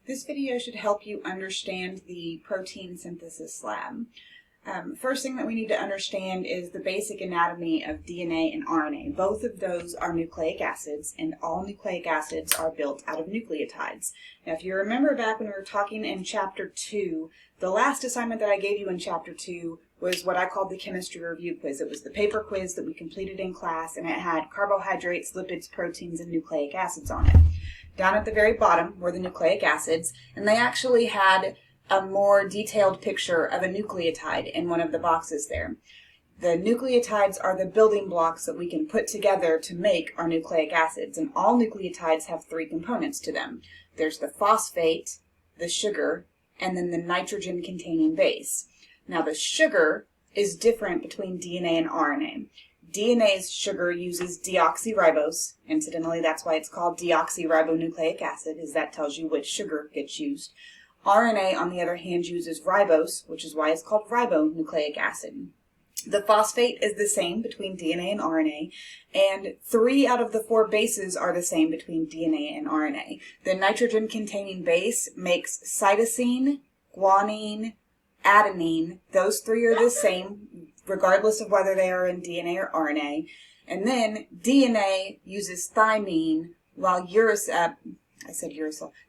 This video should help you understand the protein synthesis lab. First thing that we need to understand is the basic anatomy of DNA and RNA. Both of those are nucleic acids, and all nucleic acids are built out of nucleotides. Now, if you remember back when we were talking in Chapter 2, the last assignment that I gave you in Chapter 2 was what I called the chemistry review quiz. It was the paper quiz that we completed in class, and it had carbohydrates, lipids, proteins, and nucleic acids on it. Down at the very bottom were the nucleic acids, and they actually had a more detailed picture of a nucleotide in one of the boxes there. The nucleotides are the building blocks that we can put together to make our nucleic acids, and all nucleotides have three components to them. There's the phosphate, the sugar, and then the nitrogen-containing base. Now, the sugar is different between DNA and RNA. DNA's sugar uses deoxyribose. Incidentally, that's why it's called deoxyribonucleic acid, is that tells you which sugar gets used. RNA, on the other hand, uses ribose, which is why it's called ribonucleic acid. The phosphate is the same between DNA and RNA, and 3 out of the 4 bases are the same between DNA and RNA. The nitrogen-containing base makes cytosine, guanine, adenine. Those 3 are the same, regardless of whether they are in DNA or RNA. And then DNA uses thymine, while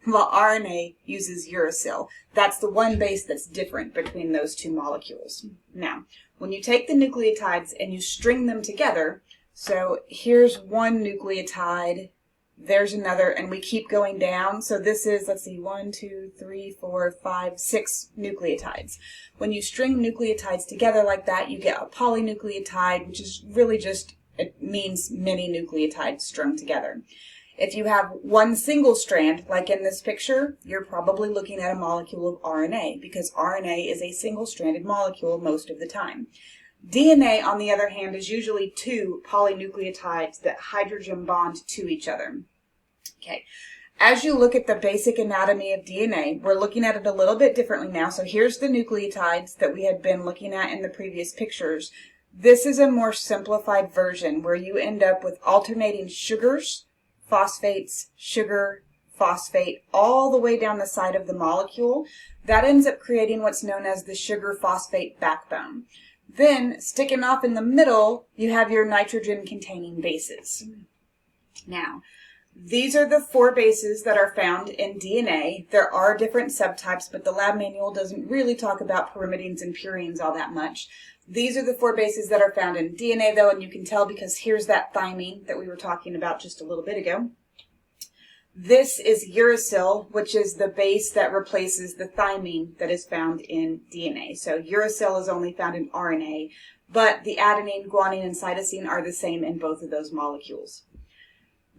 while RNA uses uracil. That's the one base that's different between those two molecules. Now, when you take the nucleotides and you string them together, so here's one nucleotide, there's another, and we keep going down. So this is, let's see, 1, 2, 3, 4, 5, 6 nucleotides. When you string nucleotides together like that, you get a polynucleotide, which is really just, it means many nucleotides strung together. If you have one single strand, like in this picture, you're probably looking at a molecule of RNA, because RNA is a single-stranded molecule most of the time. DNA, on the other hand, is usually 2 polynucleotides that hydrogen bond to each other. Okay. As you look at the basic anatomy of DNA, we're looking at it a little bit differently now. So here's the nucleotides that we had been looking at in the previous pictures. This is a more simplified version where you end up with alternating sugars, phosphates, sugar, phosphate, all the way down the side of the molecule. That ends up creating what's known as the sugar-phosphate backbone. Then, sticking off in the middle, you have your nitrogen-containing bases. Now, these are the 4 bases that are found in DNA. There are different subtypes, but the lab manual doesn't really talk about pyrimidines and purines all that much. These are the 4 bases that are found in DNA, though, and you can tell because here's that thymine that we were talking about just a little bit ago. This is uracil, which is the base that replaces the thymine that is found in DNA. So uracil is only found in RNA, but the adenine, guanine, and cytosine are the same in both of those molecules.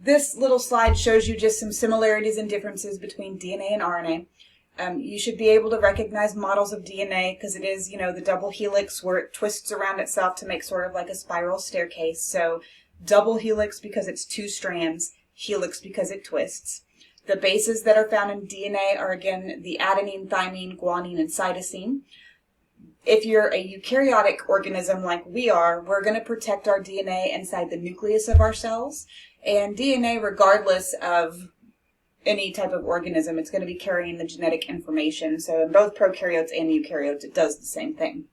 This little slide shows you just some similarities and differences between DNA and RNA. You should be able to recognize models of DNA because it is, the double helix where it twists around itself to make sort of like a spiral staircase. So double helix because it's 2 strands, helix because it twists. The bases that are found in DNA are, again, the adenine, thymine, guanine, and cytosine. If you're a eukaryotic organism like we are, we're going to protect our DNA inside the nucleus of our cells. And DNA, regardless of any type of organism, it's going to be carrying the genetic information. So in both prokaryotes and eukaryotes, it does the same thing.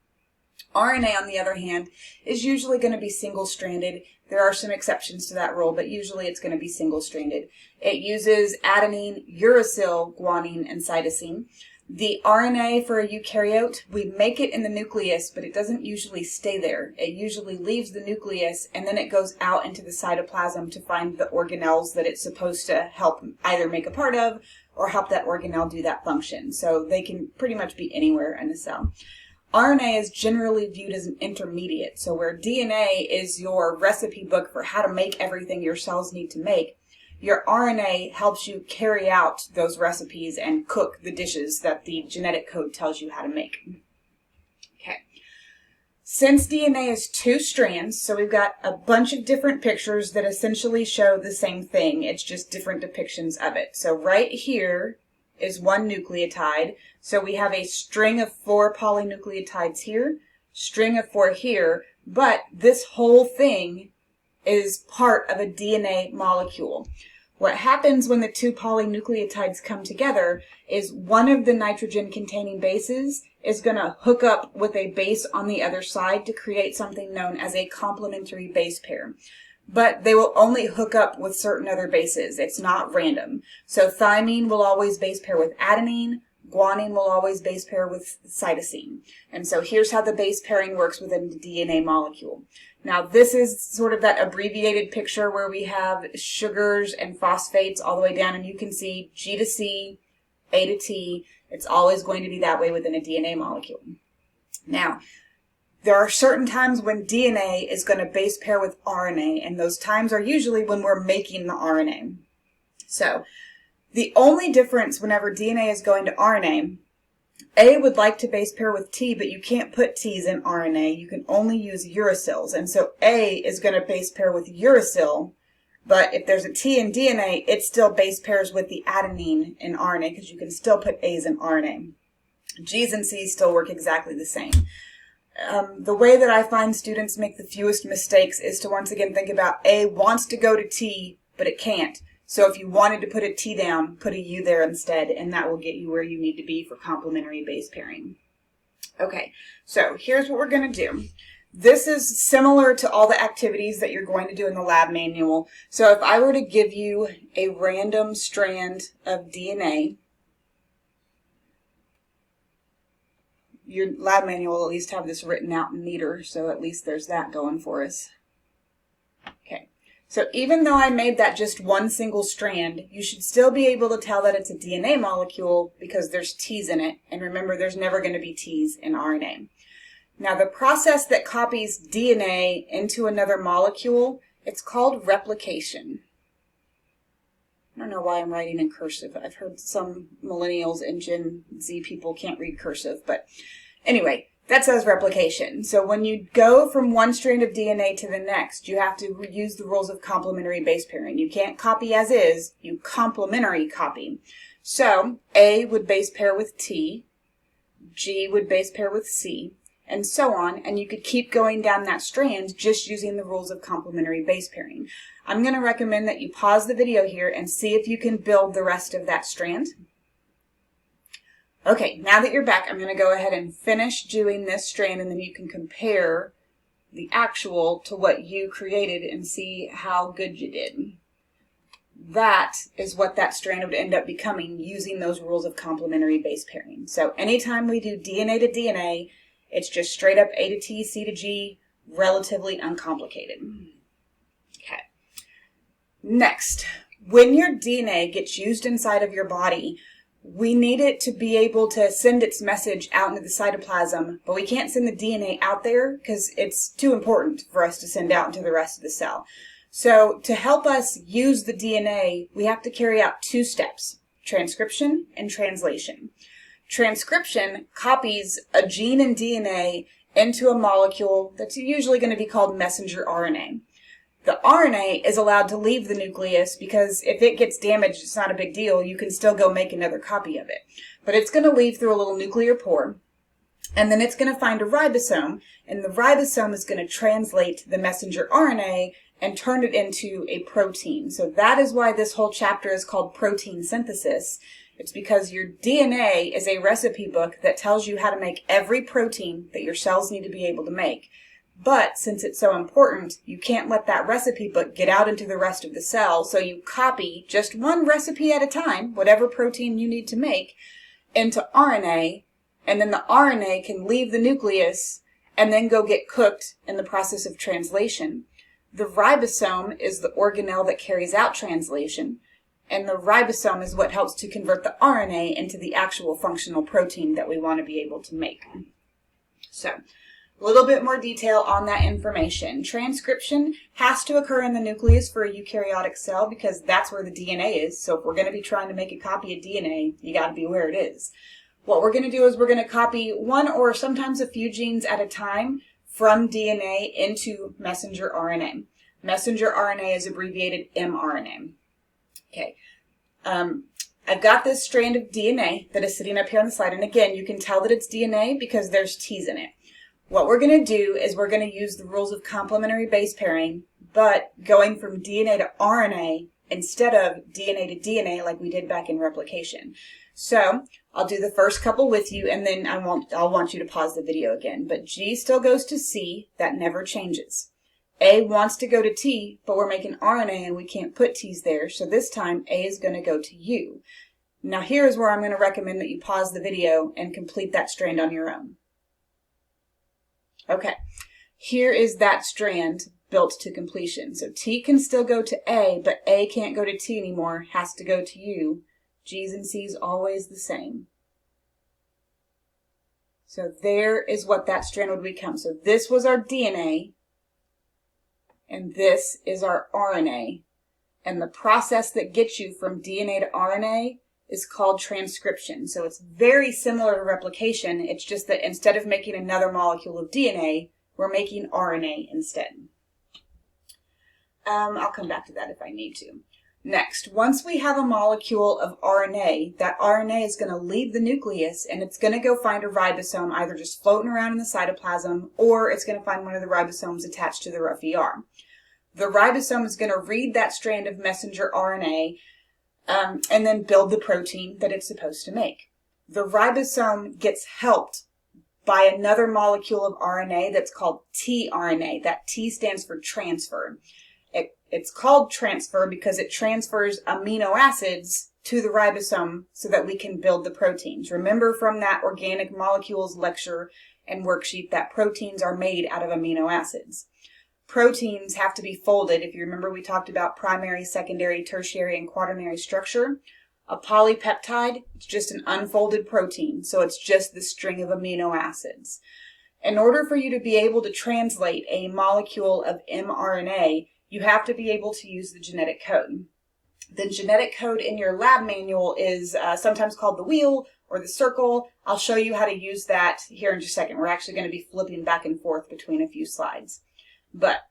RNA, on the other hand, is usually going to be single-stranded. There are some exceptions to that rule, but usually it's going to be single-stranded. It uses adenine, uracil, guanine, and cytosine. The RNA for a eukaryote, we make it in the nucleus, but it doesn't usually stay there. It usually leaves the nucleus, and then it goes out into the cytoplasm to find the organelles that it's supposed to help either make a part of or help that organelle do that function. So they can pretty much be anywhere in a cell. RNA is generally viewed as an intermediate. So where DNA is your recipe book for how to make everything your cells need to make, your RNA helps you carry out those recipes and cook the dishes that the genetic code tells you how to make. Okay. Since DNA is 2 strands, so we've got a bunch of different pictures that essentially show the same thing. It's just different depictions of it. So right here is one nucleotide. So we have a string of 4 polynucleotides here, string of 4 here, but this whole thing is part of a DNA molecule. What happens when the two polynucleotides come together is one of the nitrogen-containing bases is going to hook up with a base on the other side to create something known as a complementary base pair. But they will only hook up with certain other bases. It's not random. So thymine will always base pair with adenine. Guanine will always base pair with cytosine. And so here's how the base pairing works within the DNA molecule. Now this is sort of that abbreviated picture where we have sugars and phosphates all the way down, and you can see G to C, A to T. It's always going to be that way within a DNA molecule. Now, there are certain times when DNA is going to base pair with RNA, and those times are usually when we're making the RNA. So, the only difference whenever DNA is going to RNA, A would like to base pair with T, but you can't put T's in RNA. You can only use uracils. And so A is going to base pair with uracil, but if there's a T in DNA, it still base pairs with the adenine in RNA because you can still put A's in RNA. G's and C's still work exactly the same. The way that I find students make the fewest mistakes is to once again think about A wants to go to T, but it can't. So if you wanted to put a T down, put a U there instead, and that will get you where you need to be for complementary base pairing. Okay, so here's what we're going to do. This is similar to all the activities that you're going to do in the lab manual. So if I were to give you a random strand of DNA, your lab manual will at least have this written out neater, so at least there's that going for us. Okay. So even though I made that just one single strand, you should still be able to tell that it's a DNA molecule because there's T's in it. And remember, there's never going to be T's in RNA. Now, the process that copies DNA into another molecule, it's called replication. I don't know why I'm writing in cursive. I've heard some millennials and Gen Z people can't read cursive. But anyway, that says replication. So when you go from one strand of DNA to the next, you have to use the rules of complementary base pairing. You can't copy as is, you complementary copy. So A would base pair with T, G would base pair with C, and so on, and you could keep going down that strand just using the rules of complementary base pairing. I'm going to recommend that you pause the video here and see if you can build the rest of that strand. Okay, now that you're back, I'm going to go ahead and finish doing this strand, and then you can compare the actual to what you created and see how good you did. That is what that strand would end up becoming using those rules of complementary base pairing. So anytime we do DNA to DNA, it's just straight up A to T, C to G, relatively uncomplicated. Okay. Next, when your DNA gets used inside of your body, we need it to be able to send its message out into the cytoplasm, but we can't send the DNA out there because it's too important for us to send out into the rest of the cell. So to help us use the DNA, we have to carry out two steps, transcription and translation. Transcription copies a gene in DNA into a molecule that's usually going to be called messenger RNA. The RNA is allowed to leave the nucleus because if it gets damaged, it's not a big deal. You can still go make another copy of it. But it's going to leave through a little nuclear pore, and then it's going to find a ribosome, and the ribosome is going to translate the messenger RNA and turn it into a protein. So that is why this whole chapter is called protein synthesis. It's because your DNA is a recipe book that tells you how to make every protein that your cells need to be able to make. But since it's so important, you can't let that recipe book get out into the rest of the cell, so you copy just one recipe at a time, whatever protein you need to make, into RNA, and then the RNA can leave the nucleus and then go get cooked in the process of translation. The ribosome is the organelle that carries out translation, and the ribosome is what helps to convert the RNA into the actual functional protein that we want to be able to make. So, a little bit more detail on that information. Transcription has to occur in the nucleus for a eukaryotic cell because that's where the DNA is. So if we're going to be trying to make a copy of DNA, you got to be where it is. What we're going to do is we're going to copy one or sometimes a few genes at a time from DNA into messenger RNA. Messenger RNA is abbreviated mRNA. Okay. I've got this strand of DNA that is sitting up here on the slide. And again, you can tell that it's DNA because there's T's in it. What we're going to do is we're going to use the rules of complementary base pairing, but going from DNA to RNA instead of DNA to DNA like we did back in replication. So I'll do the first couple with you, and then I'll want you to pause the video again. But G still goes to C. That never changes. A wants to go to T, but we're making RNA and we can't put T's there. So this time A is going to go to U. Now here's where I'm going to recommend that you pause the video and complete that strand on your own. Okay, here is that strand built to completion. So T can still go to A, but A can't go to T anymore, has to go to U. G's and C's always the same. So there is what that strand would become. So this was our DNA, and this is our RNA. And the process that gets you from DNA to RNA is called transcription. So it's very similar to replication. It's just that instead of making another molecule of DNA, we're making RNA instead. I'll come back to that if I need to. Next, once we have a molecule of RNA, that RNA is going to leave the nucleus and it's going to go find a ribosome either just floating around in the cytoplasm, or it's going to find one of the ribosomes attached to the rough ER. The ribosome is going to read that strand of messenger RNA and then build the protein that it's supposed to make. The ribosome gets helped by another molecule of RNA that's called tRNA. That T stands for transfer. It's called transfer because it transfers amino acids to the ribosome so that we can build the proteins. Remember from that organic molecules lecture and worksheet that proteins are made out of amino acids. Proteins have to be folded. If you remember, we talked about primary, secondary, tertiary, and quaternary structure. A polypeptide, it's just an unfolded protein, so it's just the string of amino acids. In order for you to be able to translate a molecule of mRNA, you have to be able to use the genetic code. The genetic code in your lab manual is sometimes called the wheel or the circle. I'll show you how to use that here in just a second. We're actually going to be flipping back and forth between a few slides. But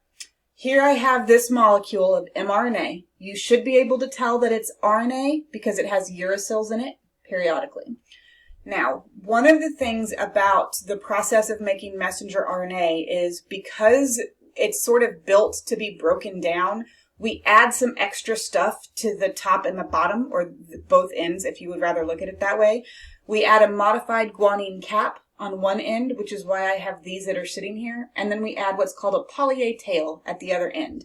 here I have this molecule of mRNA. You should be able to tell that it's RNA because it has uracils in it periodically. Now, one of the things about the process of making messenger RNA is because it's sort of built to be broken down, we add some extra stuff to the top and the bottom, or both ends if you would rather look at it that way. We add a modified guanine cap on one end, which is why I have these that are sitting here, and then we add what's called a poly-A tail at the other end.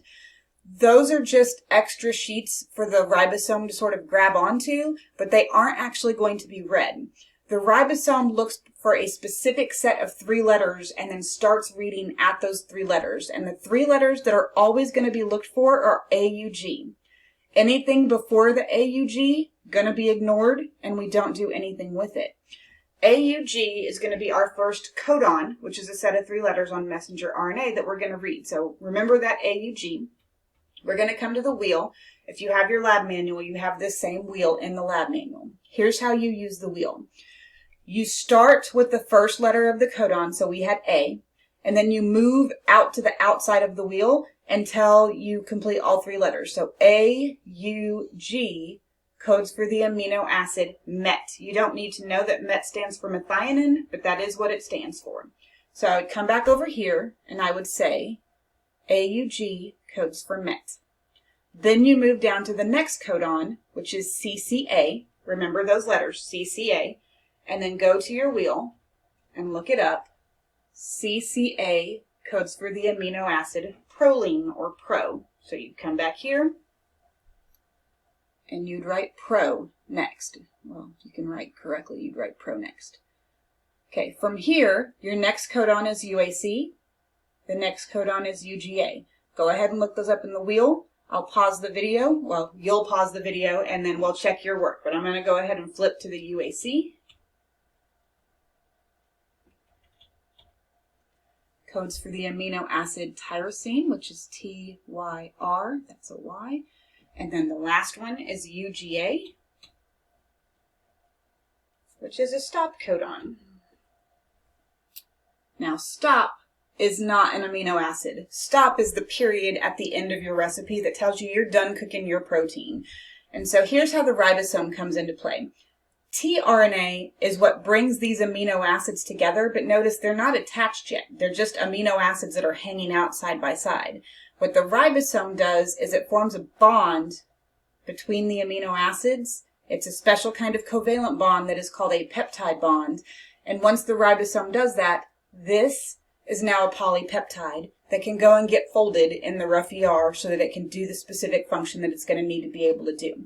Those are just extra sheets for the ribosome to sort of grab onto, but they aren't actually going to be read. The ribosome looks for a specific set of 3 letters and then starts reading at those 3 letters. And the 3 letters that are always going to be looked for are AUG. Anything before the AUG, going to be ignored, and we don't do anything with it. AUG is going to be our first codon, which is a set of 3 letters on messenger RNA that we're going to read. So remember that AUG. We're going to come to the wheel. If you have your lab manual, you have this same wheel in the lab manual. Here's how you use the wheel. You start with the first letter of the codon, so we had A, and then you move out to the outside of the wheel until you complete all 3 letters. So AUG codes for the amino acid MET. You don't need to know that MET stands for methionine, but that is what it stands for. So I would come back over here and I would say AUG codes for MET. Then you move down to the next codon, which is CCA. Remember those letters, CCA. And then go to your wheel and look it up. CCA codes for the amino acid proline or pro. So you'd come back here and you'd write pro next. Well, you can write correctly, you'd write pro next. Okay, from here, your next codon is UAC. The next codon is UGA. Go ahead and look those up in the wheel. I'll pause the video. Well, you'll pause the video and then we'll check your work. But I'm going to go ahead and flip to the UAC. Codes for the amino acid tyrosine, which is TYR, that's a Y. And then the last one is UGA, which is a stop codon. Now, stop is not an amino acid. Stop is the period at the end of your recipe that tells you you're done cooking your protein. And so here's how the ribosome comes into play. tRNA is what brings these amino acids together, but notice they're not attached yet. They're just amino acids that are hanging out side by side. What the ribosome does is it forms a bond between the amino acids. It's a special kind of covalent bond that is called a peptide bond. And once the ribosome does that, this is now a polypeptide that can go and get folded in the rough ER so that it can do the specific function that it's going to need to be able to do.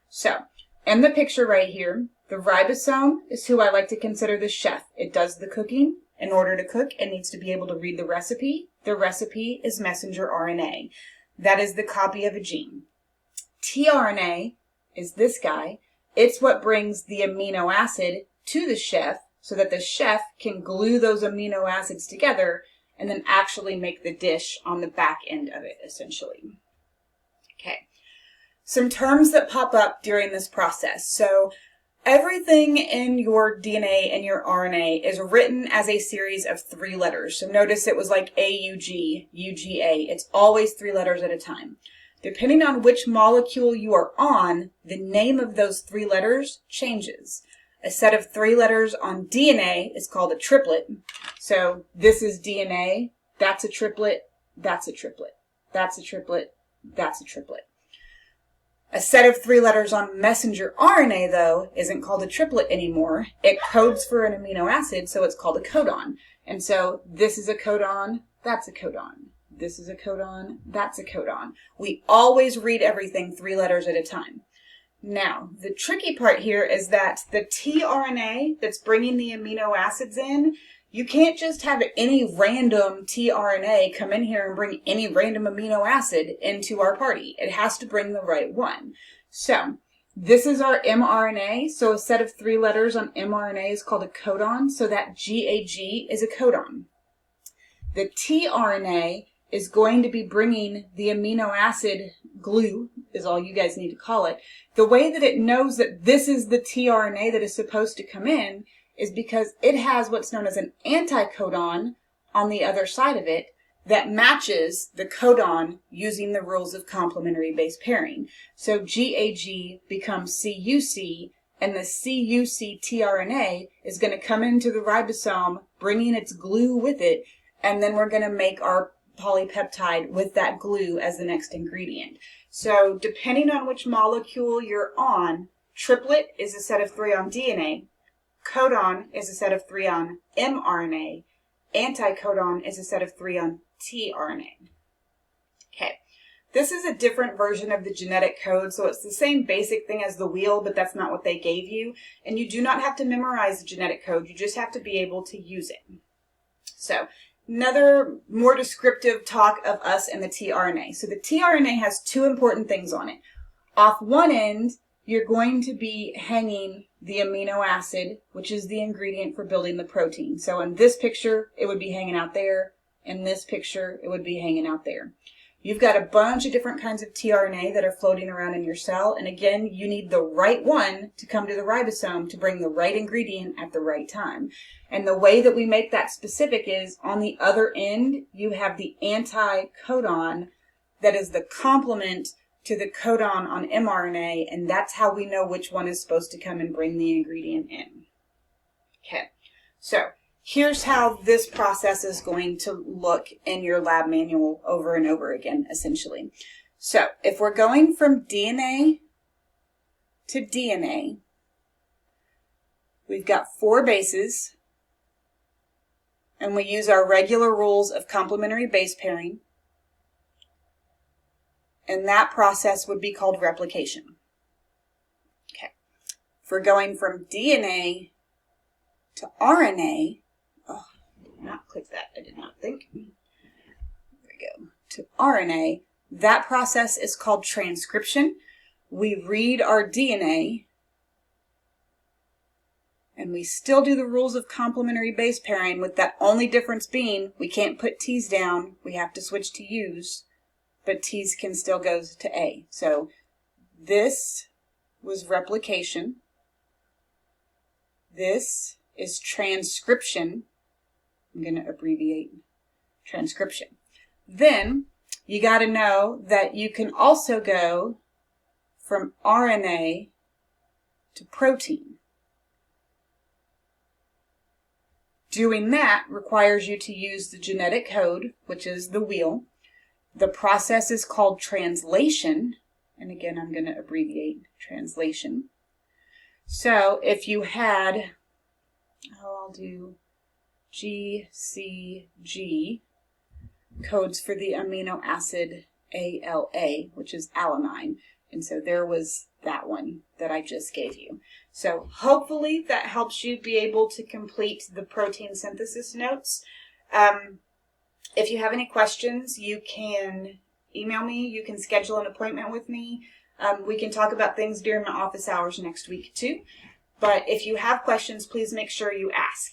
So, in the picture right here, the ribosome is who I like to consider the chef. It does the cooking. In order to cook, it needs to be able to read the recipe. The recipe is messenger RNA. That is the copy of a gene. tRNA is this guy. It's what brings the amino acid to the chef so that the chef can glue those amino acids together and then actually make the dish on the back end of it, essentially. Okay. Some terms that pop up during this process. So everything in your DNA and your RNA is written as a series of 3 letters. So notice it was like AUG, UGA. It's always 3 letters at a time. Depending on which molecule you are on, the name of those 3 letters changes. A set of 3 letters on DNA is called a triplet. So this is DNA, that's a triplet, that's a triplet, that's a triplet, that's a triplet. A set of 3 letters on messenger RNA, though, isn't called a triplet anymore. It codes for an amino acid, so it's called a codon. And so this is a codon, that's a codon. This is a codon, that's a codon. We always read everything 3 letters at a time. Now, the tricky part here is that the tRNA that's bringing the amino acids in, you can't just have any random tRNA come in here and bring any random amino acid into our party. It has to bring the right one. So, this is our mRNA. So a set of 3 letters on mRNA is called a codon. So that GAG is a codon. The tRNA is going to be bringing the amino acid glue, is all you guys need to call it. The way that it knows that this is the tRNA that is supposed to come in is because it has what's known as an anticodon on the other side of it that matches the codon using the rules of complementary base pairing. So GAG becomes CUC, and the CUC tRNA is going to come into the ribosome, bringing its glue with it, and then we're going to make our polypeptide with that glue as the next ingredient. So depending on which molecule you're on, triplet is a set of 3 on DNA, codon is a set of 3 on mRNA, anticodon is a set of 3 on tRNA. Okay, this is a different version of the genetic code, so it's the same basic thing as the wheel, but that's not what they gave you. And you do not have to memorize the genetic code, you just have to be able to use it. So, another more descriptive talk of us and the tRNA. So the tRNA has 2 important things on it. Off one end, you're going to be hanging the amino acid, which is the ingredient for building the protein. So in this picture, it would be hanging out there. In this picture, it would be hanging out there. You've got a bunch of different kinds of tRNA that are floating around in your cell. And again, you need the right one to come to the ribosome to bring the right ingredient at the right time. And the way that we make that specific is on the other end, you have the anticodon that is the complement to the codon on mRNA. And that's how we know which one is supposed to come and bring the ingredient in. Okay, so here's how this process is going to look in your lab manual over and over again, essentially. So if we're going from DNA to DNA, we've got 4 bases, and we use our regular rules of complementary base pairing, and that process would be called replication. Okay. If we're going from DNA to RNA, oh, I did not click that. I did not think. There we go. To RNA, that process is called transcription. We read our DNA, and we still do the rules of complementary base pairing, with that only difference being we can't put T's down. We have to switch to U's, but T's can still go to A. So this was replication. This is transcription. I'm going to abbreviate transcription. Then you got to know that you can also go from RNA to protein. Doing that requires you to use the genetic code, which is the wheel. The process is called translation, And again, I'm going to abbreviate translation. So if you had, I'll do GCG, codes for the amino acid ALA, which is alanine. And so there was that one that I just gave you. So hopefully that helps you be able to complete the protein synthesis notes. If you have any questions, you can email me. You can schedule an appointment with me. We can talk about things during my office hours next week too. But if you have questions, please make sure you ask.